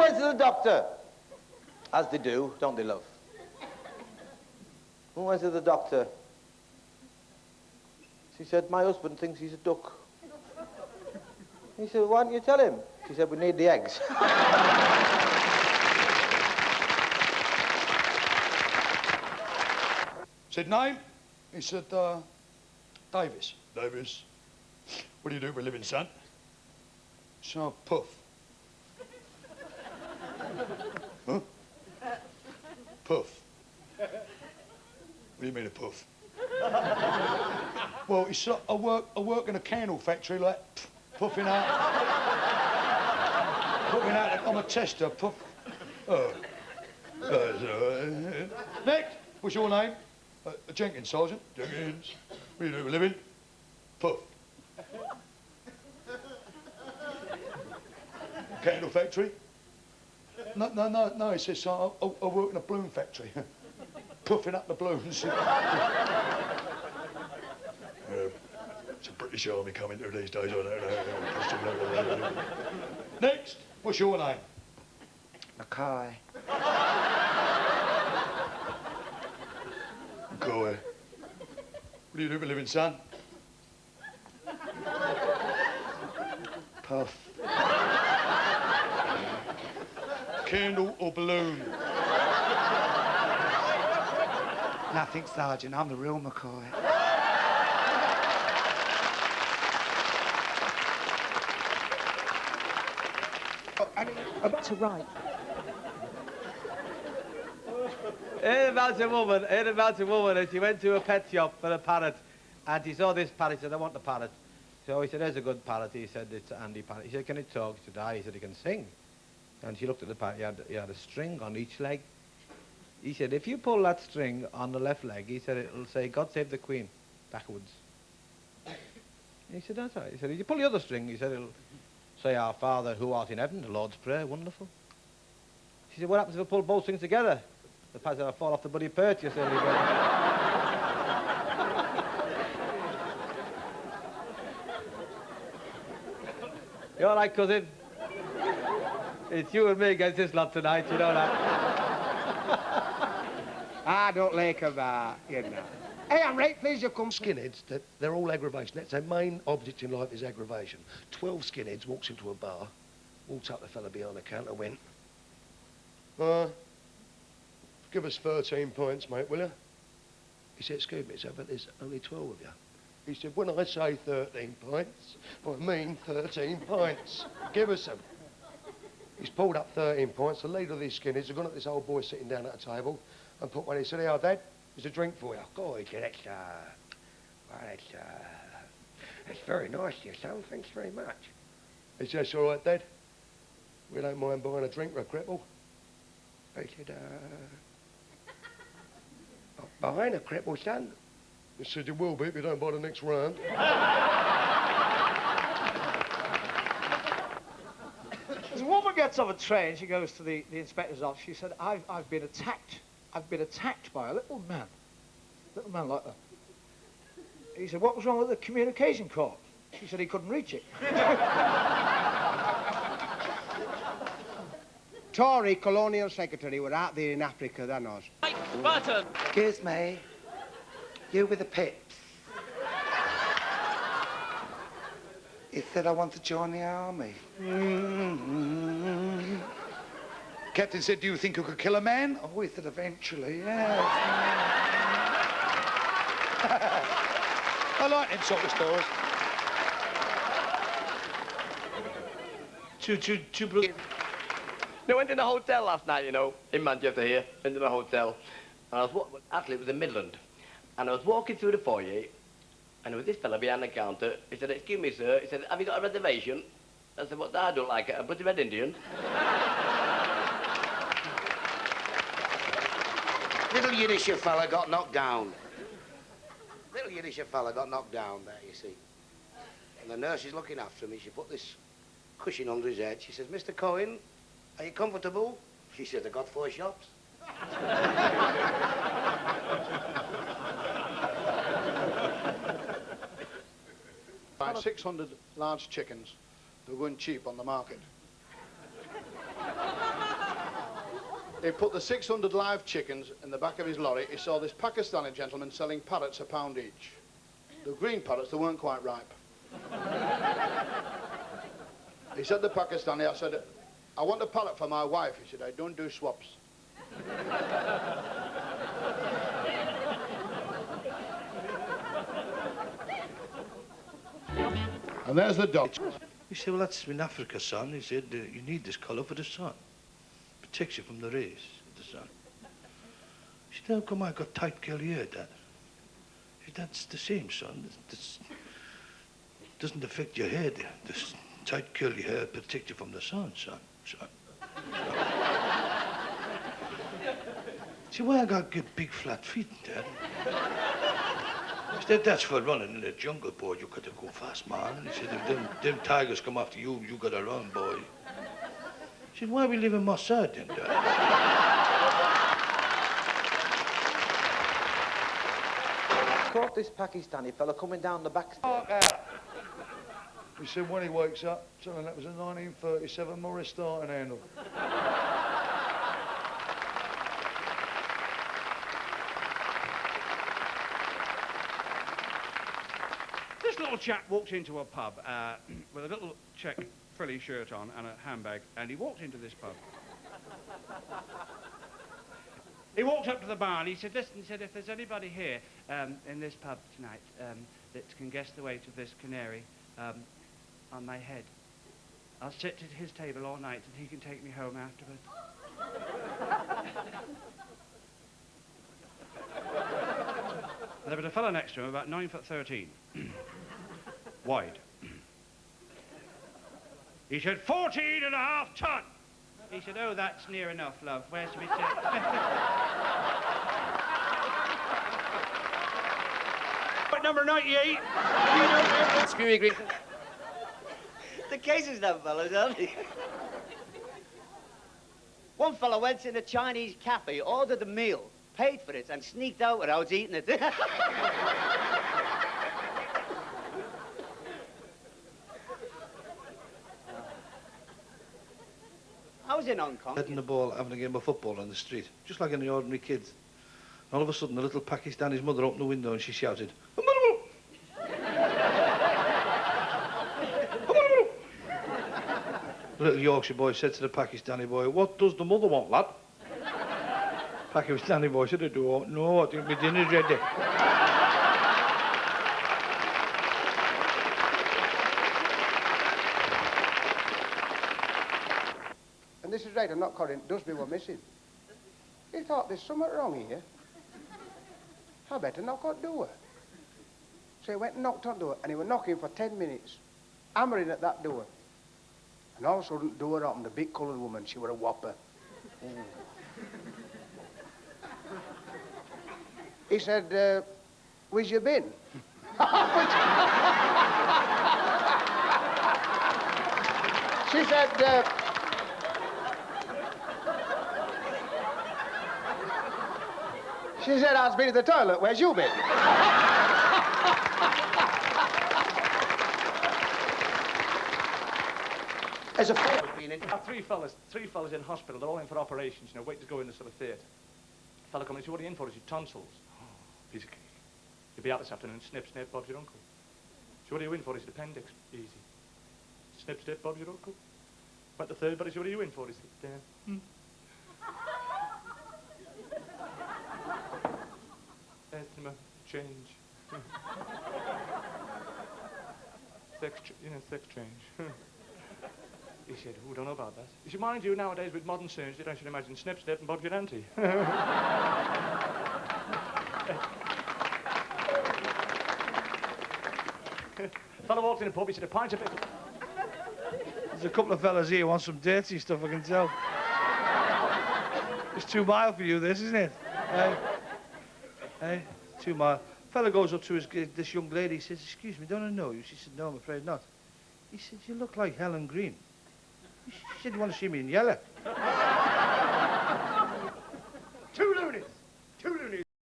went to the doctor? As they do, don't they, love? Who went to the doctor? She said, my husband thinks he's a duck. He said, why don't you tell him? She said, we need the eggs. Said, name? He said, Davis. Davis. What do you do for a living, son? So, Puff. Huh? Puff. What do you mean a puff? Well, he said, I work in a candle factory, like, puffing out. Puffing out, I'm a tester, puff. Oh. Next, what's your name? Jenkins, Sergeant. Jenkins. What do you do for a living? Puff. Candle factory? No, he says, I work in a balloon factory. Puffing up the balloons. It's a British Army coming through these days, I don't know. Next, what's your name? Mackay. Mackay. What do you do for a living, son? Puff. Candle or balloon? Nothing, Sergeant. I'm the real Mackay. And about to write. Heard about a woman, and she went to a pet shop for a parrot, and he saw this parrot, he said, I want the parrot. So he said, there's a good parrot. He said, it's Andy Parrot. He said, can it talk? He said, aye. He said, he can sing. And she looked at the parrot, he had a string on each leg. He said, if you pull that string on the left leg, he said, it'll say, God save the Queen, backwards. He said, that's right. He said, if you pull the other string, he said, it'll say, Our Father who art in heaven, the Lord's Prayer, wonderful. She said, what happens if I pull both strings together? The parrot said, I'll fall off the bloody perch, you silly girl. You all right, cousin? It's you and me against this lot tonight, you know that. I don't like about, you know. Hey, I'm right pleased you come. Skinheads, they're all aggravation. That's their main object in life is aggravation. 12 skinheads walks into a bar, walks up the fella behind the counter, went, Give us 13 points, mate, will you? he said, excuse me, sir, but there's only 12 of you. He said, when I say 13 points, I mean 13 points. Give us them. He's pulled up 13 points. The leader of these skinheads has gone at this old boy sitting down at a table and put one. He said, here, Dad, there's a drink for you. Oh, he said, that's very nice of you, son. Thanks very much. He said, it's all right, Dad. We don't mind buying a drink for a cripple. I said, buying a cripple, son? He said, you will be if you don't buy the next round. As a woman gets off a train, she goes to the inspector's office. She said, I've been attacked. I've been attacked by a little man like that. He said, what was wrong with the communication cord? She said he couldn't reach it. Tory colonial secretary were out there in Africa, then us. Right button. Excuse me. You with the pips. He said I want to join the army. Captain said, do you think you could kill a man? Oh, he said eventually, yes. I like them sort of stories. I went in a hotel last night, you know, in Manchester here. Went in a hotel. And actually, it was in Midland. And I was walking through the foyer, and there was this fella behind the counter. He said, excuse me, sir. He said, have you got a reservation? I said, what, I don't like it. A bloody Red Indian. Little Yiddish fella got knocked down. Little Yiddish fella got knocked down there, you see. And the nurse is looking after me. She put this cushion under his head. She says, Mr. Cohen, are you comfortable? She said, I got 4 shops. Buy 600 large chickens. They're going cheap on the market. He put the 600 live chickens in the back of his lorry. He saw this Pakistani gentleman selling parrots £1 each. The green parrots, they weren't quite ripe. He said to Pakistani, I said, I want a parrot for my wife. He said, I don't do swaps. And there's the dog. He said, well, that's in Africa, son. He said, you need this colour for the sun. Protects you from the rays of the sun. He said, how come I got tight curly hair, Dad? He said, that's the same, son. This doesn't affect your head. This tight curly hair protects you from the sun, son. See, why I got good big flat feet, Dad? He said, that's for running in the jungle, boy. You gotta go fast, man. He said, if them tigers come after you, you gotta run, boy. He said, why we live in Mossad then, Dad? Caught this Pakistani fella coming down the back. He said when he wakes up, something that was a 1937 Morris starting handle. This little chap walked into a pub with a little check frilly shirt on and a handbag, and he walked into this pub. He walked up to the bar and he said, listen, he said, if there's anybody here in this pub tonight that can guess the weight of this canary on my head, I'll sit at his table all night and he can take me home afterwards. There was a fellow next to him, about 9'13", wide. He said, 14.5 ton. He said, oh, that's near enough, love. Where's we sit? But number 98. Screwy green. The cases, them fellas, aren't they? One fellow went in a Chinese cafe, ordered a meal, paid for it, and sneaked out without eating it. I was in Hong Kong. Hitting the ball, having a game of football on the street, just like any ordinary kids. All of a sudden, the little Pakistani's mother opened the window and she shouted, The little Yorkshire boy said to the Pakistani boy, what does the mother want, lad? Pakistani boy said, I don't know, I think my dinner's ready. And this is right, I'm not calling Dusby were missing. He thought there's something wrong here. I better knock on the door. So he went and knocked on the door, and he was knocking for 10 minutes, hammering at that door. And all of a sudden, the door opened, a big coloured woman, she was a whopper. He said, where's you been? She said, I've been to the toilet. Where's you been? There's three fellas in hospital. They're all in for operations, you know, waiting to go in the sort of theatre. A fella coming in, what are you in for? Is your tonsils? Oh, piece of cake. You'll be out this afternoon. Snip, snip, Bob's your uncle. So what are you in for? Is the appendix? Easy. Snip, snip, Bob's your uncle. Went to third, but what are you in for? Is the estimate change. Sex change. He said, oh, don't know about that. He said, mind you, nowadays with modern surgery, I should imagine snip, snip, and Bob's your auntie. Fellow walked in a pub, he said, a pint of pickle. There's a couple of fellas here who want some dirty stuff, I can tell. It's 2 mile for you, this, isn't it? Hey, 2 mile. Fella goes up to this young lady, he says, excuse me, don't I know you? She said, no, I'm afraid not. He said, you look like Helen Green. She said, you want to see me in yellow?